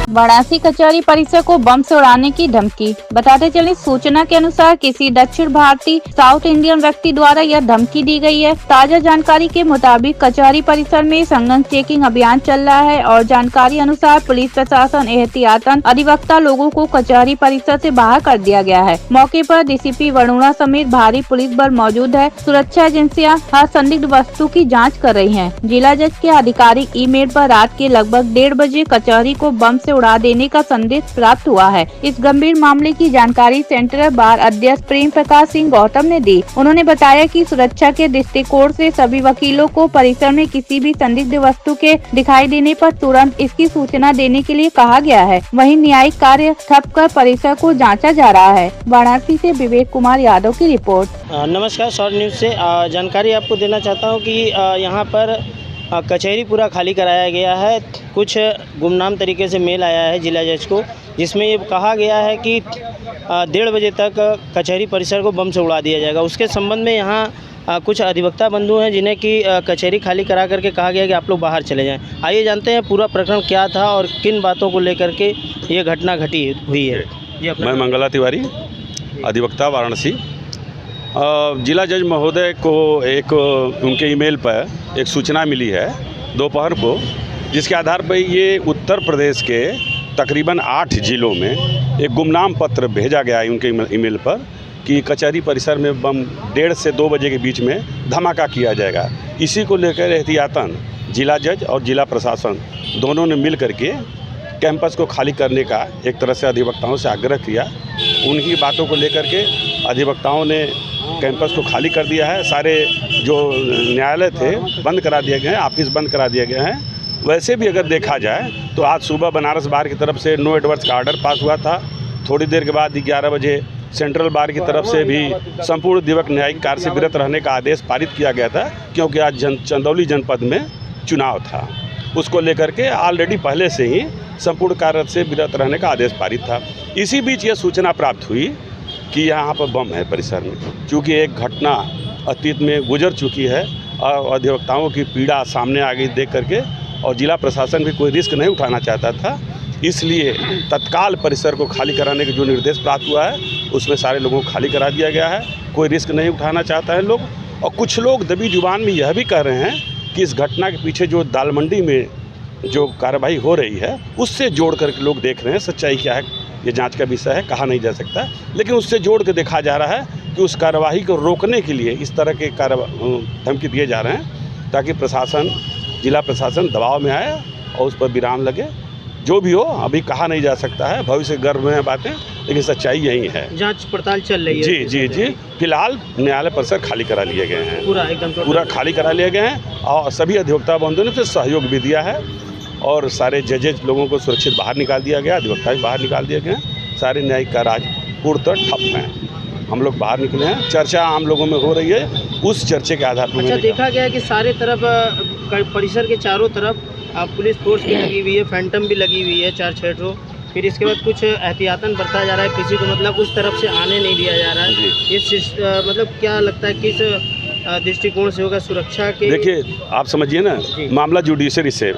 वाराणसी कचहरी परिसर को बम से उड़ाने की धमकी। बताते चले, सूचना के अनुसार किसी दक्षिण भारतीय साउथ इंडियन व्यक्ति द्वारा यह धमकी दी गई है। ताजा जानकारी के मुताबिक कचहरी परिसर में संघन चेकिंग अभियान चल रहा है और जानकारी अनुसार पुलिस प्रशासन एहतियातन अधिवक्ता लोगों को कचहरी परिसर से बाहर कर दिया गया है। मौके पर डीसीपी वरुणा समेत भारी पुलिस बल मौजूद है। सुरक्षा एजेंसियां हर संदिग्ध वस्तु की जाँच कर रही है। जिला जज के आधिकारिक ईमेल पर रात के लगभग 1:30 बजे कचहरी को बम से उड़ा देने का संदेश प्राप्त हुआ है। इस गंभीर मामले की जानकारी सेंट्रल बार अध्यक्ष प्रेम प्रकाश सिंह गौतम ने दी। उन्होंने बताया कि सुरक्षा के दृष्टिकोण से सभी वकीलों को परिसर में किसी भी संदिग्ध वस्तु के दिखाई देने पर तुरंत इसकी सूचना देने के लिए कहा गया है। वहीं न्यायिक कार्य ठप कर परिसर को जांचा जा रहा है। वाराणसी से विवेक कुमार यादव की रिपोर्ट। नमस्कार, शॉर्ट न्यूज से जानकारी आपको देना चाहता हूँ कि यहाँ पर कचहरी पूरा खाली कराया गया है। कुछ गुमनाम तरीके से मेल आया है जिला जज को, जिसमें ये कहा गया है कि 1:30 बजे तक कचहरी परिसर को बम से उड़ा दिया जाएगा। उसके संबंध में यहाँ कुछ अधिवक्ता बंधु हैं जिन्हें कि कचहरी खाली करा करके कहा गया कि आप लोग बाहर चले जाएं। आइए जानते हैं पूरा प्रकरण क्या था और किन बातों को लेकर के ये घटना घटी हुई है। मैं मंगला तिवारी, अधिवक्ता, वाराणसी। जिला जज महोदय को एक उनके ईमेल पर एक सूचना मिली है दोपहर को, जिसके आधार पर ये उत्तर प्रदेश के तकरीबन 8 जिलों में एक गुमनाम पत्र भेजा गया है उनके ईमेल पर कि कचहरी परिसर में बम 1:30 से 2 बजे के बीच में धमाका किया जाएगा। इसी को लेकर एहतियातन जिला जज और जिला प्रशासन दोनों ने मिल करके कैंपस को खाली करने का एक तरह से अधिवक्ताओं से आग्रह किया। उन्हीं बातों को लेकर के अधिवक्ताओं ने कैंपस को खाली कर दिया है। सारे जो न्यायालय थे बंद करा दिए गए हैं, ऑफिस बंद करा दिए गए हैं। वैसे भी अगर देखा जाए तो आज सुबह बनारस बार की तरफ से नो एडवर्स का ऑर्डर पास हुआ था। थोड़ी देर के बाद 11 बजे सेंट्रल बार की तरफ से भी संपूर्ण दिवस न्यायिक कार्य से विरत रहने का आदेश पारित किया गया था, क्योंकि आज चंदौली जनपद में चुनाव था। उसको लेकर के ऑलरेडी पहले से ही संपूर्ण कार्य से विरत रहने का आदेश पारित था। इसी बीच ये सूचना प्राप्त हुई कि यहाँ पर बम है परिसर में। चूँकि एक घटना अतीत में गुजर चुकी है और अधिवक्ताओं की पीड़ा सामने आ गई देख करके, और जिला प्रशासन भी कोई रिस्क नहीं उठाना चाहता था, इसलिए तत्काल परिसर को खाली कराने का जो निर्देश प्राप्त हुआ है उसमें सारे लोगों को खाली करा दिया गया है। कोई रिस्क नहीं उठाना चाहता है लोग। और कुछ लोग दबी जुबान में यह भी कह रहे हैं कि इस घटना के पीछे जो दाल मंडी में जो कार्रवाई हो रही है उससे जोड़ करके लोग देख रहे हैं। सच्चाई क्या है ये जांच का विषय है, कहा नहीं जा सकता, लेकिन उससे जोड़ के देखा जा रहा है कि उस कार्रवाई को रोकने के लिए इस तरह के धमकी दिए जा रहे हैं ताकि प्रशासन, जिला प्रशासन दबाव में आए और उस पर विराम लगे। जो भी हो अभी कहा नहीं जा सकता है, भविष्य गर्भ में बातें, लेकिन सच्चाई यही है। जांच पड़ताल चल रही है। जी जी जी, फिलहाल न्यायालय परिसर खाली करा लिए गए हैं, पूरा खाली करा लिए गए हैं और सभी अधिवक्ता बंधुओं ने फिर सहयोग भी दिया है और सारे जजेज लोगों को सुरक्षित बाहर निकाल दिया गया, अधिवक्ता भी बाहर निकाल दिए गए। सारे न्यायिक कार्य आज पूर्णतः ठप हैं। हम लोग बाहर निकले हैं, चर्चा आम लोगों में हो रही है, उस चर्चे के आधार पर। अच्छा, देखा गया कि सारे तरफ परिसर के चारों तरफ पुलिस फोर्स भी लगी हुई है, फैंटम भी लगी हुई है 4-6 ठो। फिर इसके बाद कुछ एहतियातन बरता जा रहा है, किसी को मतलब उस तरफ से आने नहीं दिया जा रहा है। इस मतलब क्या लगता है किस दृष्टिकोण से होगा सुरक्षा के? देखिए, आप समझिए ना, मामला जुडिशरी से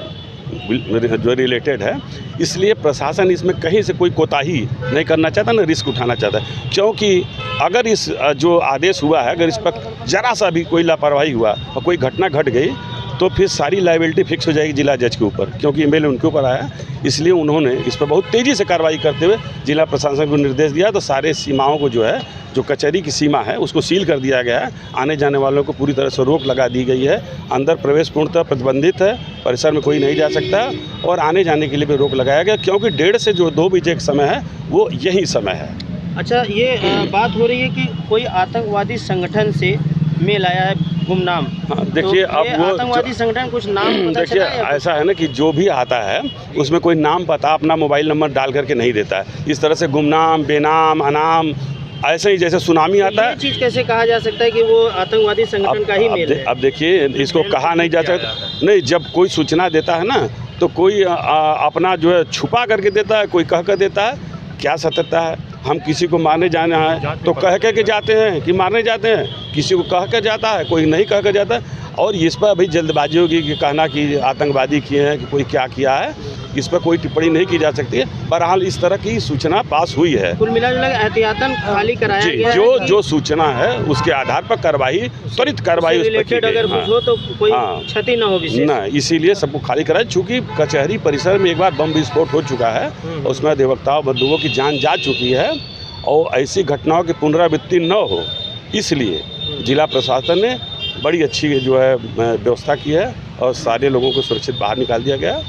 जो रिलेटेड है, इसलिए प्रशासन इसमें कहीं से कोई कोताही नहीं करना चाहता, ना रिस्क उठाना चाहता है। क्योंकि अगर इस जो आदेश हुआ है, अगर इस पर जरा सा भी कोई लापरवाही हुआ और कोई घटना घट गई तो फिर सारी लायबिलिटी फिक्स हो जाएगी जिला जज के ऊपर, क्योंकि ईमेल उनके ऊपर आया। इसलिए उन्होंने इस पर बहुत तेज़ी से कार्रवाई करते हुए जिला प्रशासन को निर्देश दिया। तो सारे सीमाओं को जो है, जो कचहरी की सीमा है उसको सील कर दिया गया है। आने जाने वालों को पूरी तरह से रोक लगा दी गई है। अंदर प्रवेश पूर्णतः प्रतिबंधित है, परिसर में कोई नहीं जा सकता और आने जाने के लिए भी रोक लगाया गया, क्योंकि 1:30 से जो 2 बजे का समय है वो यही समय है। अच्छा, ये बात हो रही है कि कोई आतंकवादी संगठन से मेल आया है गुमनाम। हाँ, देखिए, तो अब वो आतंकवादी संगठन कुछ नाम पता देखिए, ऐसा है ना कि जो भी आता है उसमें कोई नाम पता, अपना मोबाइल नंबर डाल करके नहीं देता है। इस तरह से गुमनाम, बेनाम, अनाम, ऐसे ही जैसे सुनामी आता है। ये चीज़ कैसे कहा जा सकता है कि वो आतंकवादी संगठन का ही मेल है? अब देखिए, इसको कहा नहीं जा सकता। नहीं, जब कोई सूचना देता है ना तो कोई अपना जो है छुपा करके देता है, कोई कह कर देता है। क्या सत्यता है? हम किसी को मारने जाना है तो कह के जाते हैं कि मारने जाते हैं, किसी को कह कर जाता है, कोई नहीं कह कर जाता है। और इस पर अभी जल्दबाजी होगी कि कहना कि आतंकवादी किए हैं कि कोई क्या किया है, इस पर कोई टिप्पणी नहीं की जा सकती है। बहरहाल इस तरह की सूचना पास हुई है। कुल मिलाजुला के एहतियातन खाली कराया जी, गया जो है जो सूचना है उसके आधार पर कार्रवाई, त्वरित कार्रवाई उस पर की रिलेटेड गई। अगर हाँ, कुछ हो तो कोई हाँ। क्षति न हो विशेष। ना, इसीलिए सबको खाली कराया। चूँकि कचहरी परिसर में एक बार बम विस्फोट हो चुका है, उसमें अधिवक्ताओं बंधुओं की जान जा चुकी है और ऐसी घटनाओं की पुनरावृत्ति न हो, इसलिए जिला प्रशासन ने बड़ी अच्छी जो है व्यवस्था की है और सारे लोगों को सुरक्षित बाहर निकाल दिया गया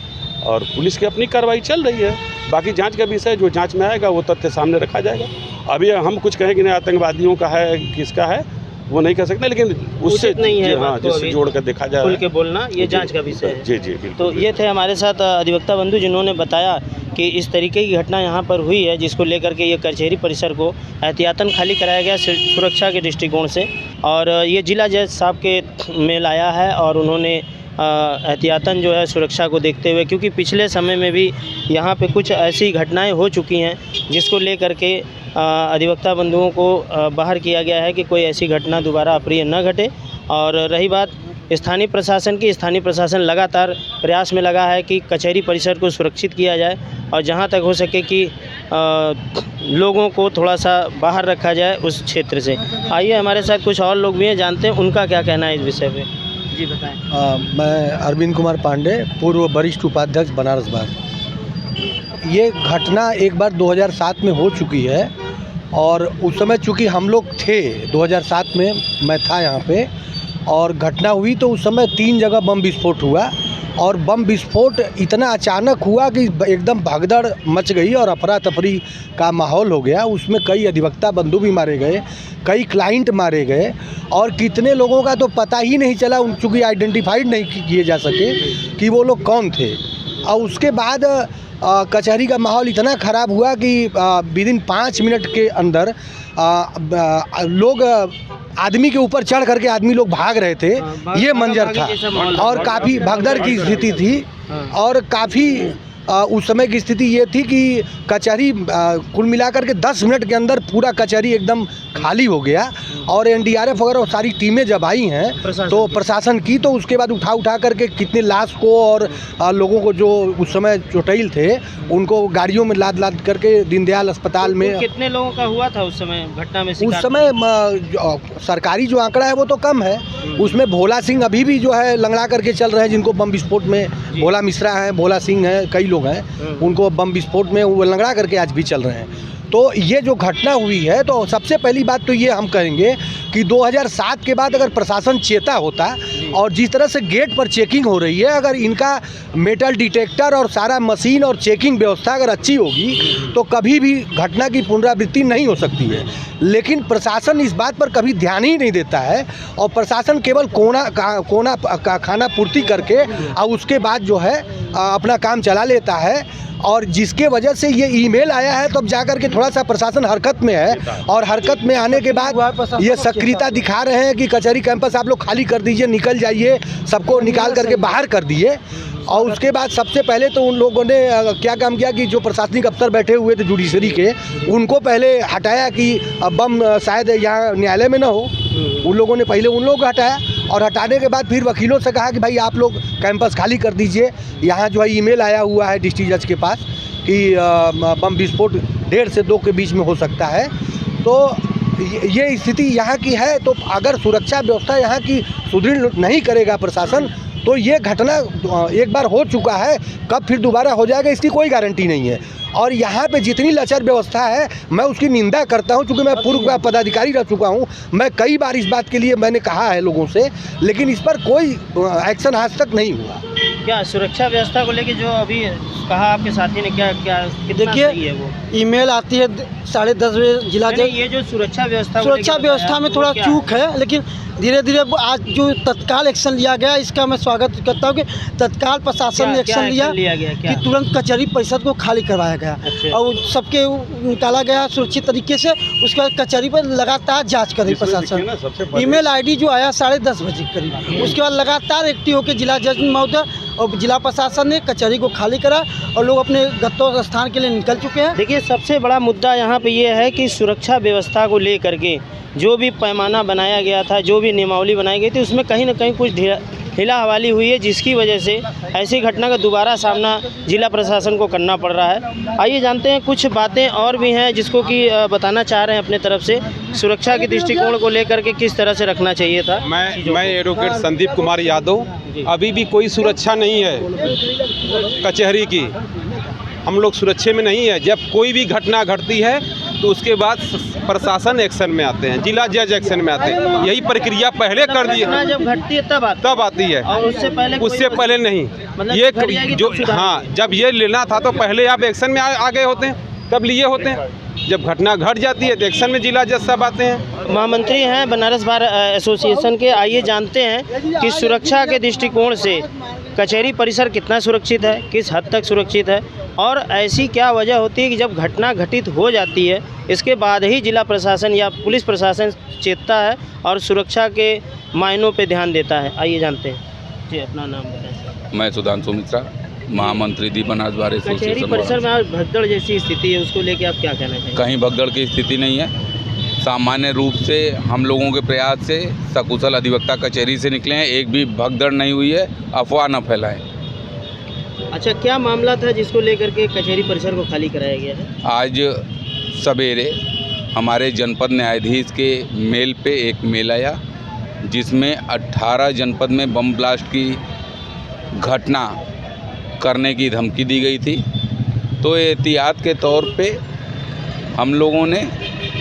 और पुलिस की अपनी कार्रवाई चल रही है। बाकी जांच का विषय जो जांच में आएगा वो तथ्य सामने रखा जाएगा। अभी हम कुछ कहें कि नहीं आतंकवादियों का है किसका है वो नहीं कह सकते, लेकिन उससे नहीं है, हाँ, जिससे जोड़ कर देखा जाए, खुल के बोलना ये जांच का विषय है। जी बिल्कुल। तो ये थे हमारे साथ अधिवक्ता बंधु जिन्होंने बताया कि इस तरीके की घटना यहाँ पर हुई है, जिसको लेकर के ये कचहरी परिसर को एहतियातन खाली कराया गया सुरक्षा के दृष्टिकोण से। और ये जिला जज साहब के मेल आया है और उन्होंने एहतियातन जो है सुरक्षा को देखते हुए, क्योंकि पिछले समय में भी यहाँ पे कुछ ऐसी घटनाएं हो चुकी हैं जिसको लेकर के अधिवक्ता बंधुओं को बाहर किया गया है कि कोई ऐसी घटना दोबारा अप्रिय न घटे। और रही बात स्थानीय प्रशासन की, स्थानीय प्रशासन लगातार प्रयास में लगा है कि कचहरी परिसर को सुरक्षित किया जाए और जहां तक हो सके कि लोगों को थोड़ा सा बाहर रखा जाए उस क्षेत्र से। आइए हमारे साथ कुछ और लोग भी हैं, जानते हैं उनका क्या कहना है इस विषय पे। जी बताएं। मैं अरविंद कुमार पांडे, पूर्व वरिष्ठ उपाध्यक्ष बनारस बार। ये घटना एक बार 2007 में हो चुकी है और उस समय चूँकि हम लोग थे 2007 में, मैं था यहाँ पे और घटना हुई तो उस समय 3 जगह बम विस्फोट हुआ और बम विस्फोट इतना अचानक हुआ कि एकदम भगदड़ मच गई और अफरा तफरी का माहौल हो गया। उसमें कई अधिवक्ता बंधु भी मारे गए, कई क्लाइंट मारे गए और कितने लोगों का तो पता ही नहीं चला, चूँकि आइडेंटिफाइड नहीं किए जा सके कि वो लोग कौन थे। और उसके बाद कचहरी का माहौल इतना ख़राब हुआ कि विदिन 5 मिनट के अंदर लोग आदमी के ऊपर चढ़ करके आदमी लोग भाग रहे थे। ये मंजर था और काफ़ी भगदड़ की स्थिति थी और काफ़ी उस समय की स्थिति ये थी कि कचहरी कुल मिलाकर के 10 मिनट के अंदर पूरा कचहरी एकदम खाली हो गया और एनडीआरएफ वगैरह सारी टीमें जब आई हैं तो प्रशासन की, तो उसके बाद उठा करके कितने लाश को और लोगों को जो उस समय चोटिल थे उनको गाड़ियों में लाद करके दीनदयाल अस्पताल में। कितने लोगों का हुआ था उस समय घटना में? उस समय सरकारी जो आंकड़ा है वो तो कम है, उसमें भोला सिंह अभी भी जो है लंगड़ा करके चल रहे हैं, जिनको बम विस्फोट में भोला मिश्रा है, भोला सिंह है, कई लोग हैं, उनको बम विस्फोट में वो लंगड़ा करके आज भी चल रहे हैं। तो ये जो घटना हुई है तो सबसे पहली बात तो ये हम कहेंगे कि 2007 के बाद अगर प्रशासन चेता होता और जिस तरह से गेट पर चेकिंग हो रही है, अगर इनका मेटल डिटेक्टर और सारा मशीन और चेकिंग व्यवस्था अगर अच्छी होगी तो कभी भी घटना की पुनरावृत्ति नहीं हो सकती है। लेकिन प्रशासन इस बात पर कभी ध्यान ही नहीं देता है और प्रशासन केवल कोना खाना पूर्ति करके और उसके बाद जो है अपना काम चला लेता है और जिसके वजह से ये ईमेल आया है तब जाकर के थोड़ा सा प्रशासन हरकत में है और हरकत में आने के बाद ये सक्रियता दिखा रहे हैं कि कचहरी कैंपस आप लोग खाली कर दीजिए, निकल जाइए, सबको निकाल करके बाहर कर दिए। और उसके बाद सबसे पहले तो उन लोगों ने क्या काम किया कि जो प्रशासनिक अफसर बैठे हुए थे जुडिशरी के, उनको पहले हटाया कि बम शायद यहाँ न्यायालय में ना हो। उन लोगों ने पहले उन लोगों को हटाया और हटाने के बाद फिर वकीलों से कहा कि भाई आप लोग कैंपस खाली कर दीजिए। यहाँ जो है ईमेल आया हुआ है डिस्ट्रिक्ट जज के पास कि बम विस्फोट 1.5 से 2 के बीच में हो सकता है। तो ये स्थिति यहाँ की है। तो अगर सुरक्षा व्यवस्था यहाँ की सुदृढ़ नहीं करेगा प्रशासन तो ये घटना एक बार हो चुका है, कब फिर दोबारा हो जाएगा इसकी कोई गारंटी नहीं है। और यहाँ पे जितनी लचर व्यवस्था है मैं उसकी निंदा करता हूँ, क्योंकि मैं पूर्व पदाधिकारी रह चुका हूँ। मैं कई बार इस बात के लिए मैंने कहा है लोगों से, लेकिन इस पर कोई एक्शन आज तक नहीं हुआ। क्या सुरक्षा व्यवस्था को लेके जो अभी कहा आपके साथी ने, क्या कितना सही है वो? ईमेल आती है 10:30 बजे जिला जज। ये जो सुरक्षा व्यवस्था में थोड़ा चूक है, लेकिन धीरे धीरे आज जो तत्काल एक्शन लिया गया इसका मैं स्वागत करता हूँ कि तत्काल प्रशासन ने एक्शन लिया कि तुरंत कचहरी परिषद को खाली करवाया गया। अच्छा। और सबके निकाला गया सुरक्षित तरीके से। उसके बाद कचहरी पर लगातार जांच कर रही प्रशासन। ईमेल आईडी जो आया 10:30 बजे करीब, उसके बाद लगातार एक्टिव होकर जिला जज महोदय और जिला प्रशासन ने कचहरी को खाली करा और लोग अपने गंतव्य स्थान के लिए निकल चुके हैं। देखिए, सबसे बड़ा मुद्दा यहाँ पे ये है कि सुरक्षा व्यवस्था को लेकर के जो भी पैमाना बनाया गया था, जो भी नियमावली बनाई गई थी, उसमें कहीं ना कहीं कुछ ढीला हवाली हुई है, जिसकी वजह से ऐसी घटना का दोबारा सामना जिला प्रशासन को करना पड़ रहा है। आइए जानते हैं, कुछ बातें और भी हैं जिसको कि बताना चाह रहे हैं अपने तरफ से। सुरक्षा के दृष्टिकोण को लेकर के किस तरह से रखना चाहिए था? मैं एडवोकेट संदीप कुमार यादव। अभी भी कोई सुरक्षा नहीं है कचहरी की, हम लोग सुरक्षा में नहीं है। जब कोई भी घटना घटती है तो उसके बाद प्रशासन एक्शन में आते हैं, जिला जज एक्शन में आते हैं। यही प्रक्रिया पहले कर दी है, जब घटती है तब आती है, और उससे पहले नहीं। ये जो जब ये लेना था तो पहले आप एक्शन में आ गए होते हैं, तब लिए होते हैं। जब घटना घट जाती है तो एक्शन में जिला जज साहब आते हैं। महामंत्री हैं बनारस बार एसोसिएशन के। आइए जानते हैं कि सुरक्षा के दृष्टिकोण से कचहरी परिसर कितना सुरक्षित है, किस हद तक सुरक्षित है, और ऐसी क्या वजह होती है कि जब घटना घटित हो जाती है इसके बाद ही जिला प्रशासन या पुलिस प्रशासन चेतता है और सुरक्षा के मायनों पे ध्यान देता है। आइए जानते हैं जी, अपना नाम बताएं। मैं सुधांशु मिश्रा, महामंत्री दी बनारस बार कचहरी एसोसिएशन। परिसर में आज भगदड़ जैसी स्थिति है, उसको लेके आप क्या कहना चाहेंगे? कहीं भगदड़ की स्थिति नहीं है। सामान्य रूप से हम लोगों के प्रयास से सकुशल अधिवक्ता कचहरी से निकले हैं, एक भी भगदड़ नहीं हुई है। अफवाह न फैलाएं। अच्छा, क्या मामला था जिसको लेकर के कचहरी परिसर को खाली कराया गया है? आज सवेरे हमारे जनपद न्यायाधीश के मेल पे एक मेल आया जिसमें 18 जनपद में बम ब्लास्ट की घटना करने की धमकी दी गई थी। तो एहतियात के तौर पे हम लोगों ने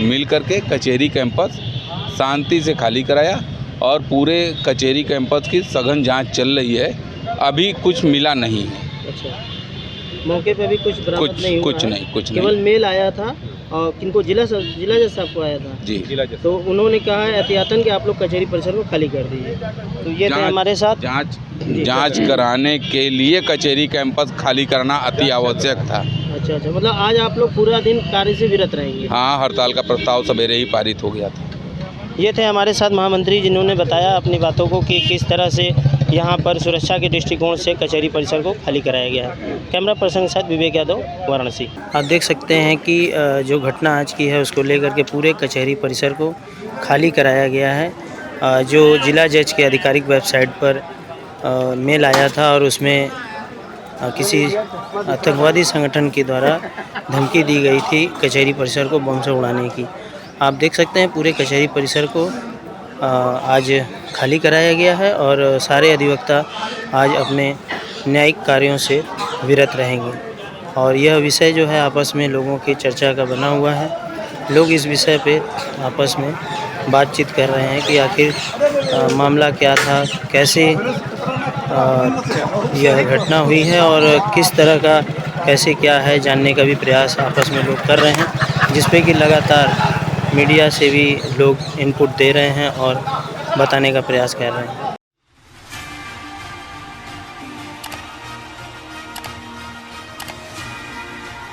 मिल करके कचहरी कैंपस शांति से खाली कराया और पूरे कचहरी कैंपस की सघन जांच चल रही है। अभी कुछ मिला नहीं है। अच्छा, मौके पे भी कुछ बरामद नहीं हुआ? कुछ केवल नहीं। मेल आया था और किनको जिला जज साहब को आया था जी, तो उन्होंने कहा है एहतियातन कि आप लोग कचहरी परिसर को खाली कर दीजिए। तो ये थे हमारे साथ। जांच कराने के लिए कचहरी कैंपस खाली करना अति आवश्यक था। अच्छा, मतलब आज आप लोग पूरा दिन कार्य से विरत रहेंगे? हाँ, हड़ताल का प्रस्ताव सवेरे ही पारित हो गया था। ये थे हमारे साथ महामंत्री, जिन्होंने बताया अपनी बातों को कि किस तरह से यहाँ पर सुरक्षा के दृष्टिकोण से कचहरी परिसर को खाली कराया गया है। कैमरा पर्सन के साथ विवेक यादव, वाराणसी। आप देख सकते हैं कि जो घटना आज की है उसको लेकर के पूरे कचहरी परिसर को खाली कराया गया है। जो जिला जज के आधिकारिक वेबसाइट पर मेल आया था और उसमें किसी आतंकवादी संगठन के द्वारा धमकी दी गई थी कचहरी परिसर को बम से उड़ाने की। आप देख सकते हैं पूरे कचहरी परिसर को आज खाली कराया गया है और सारे अधिवक्ता आज अपने न्यायिक कार्यों से विरत रहेंगे। और यह विषय जो है आपस में लोगों की चर्चा का बना हुआ है। लोग इस विषय पे आपस में बातचीत कर रहे हैं कि आखिर मामला क्या था, कैसे यह घटना हुई है और किस तरह का कैसे क्या है जानने का भी प्रयास आपस में लोग कर रहे हैं, जिस पे कि लगातार मीडिया से भी लोग इनपुट दे रहे हैं और बताने का प्रयास कर रहे हैं।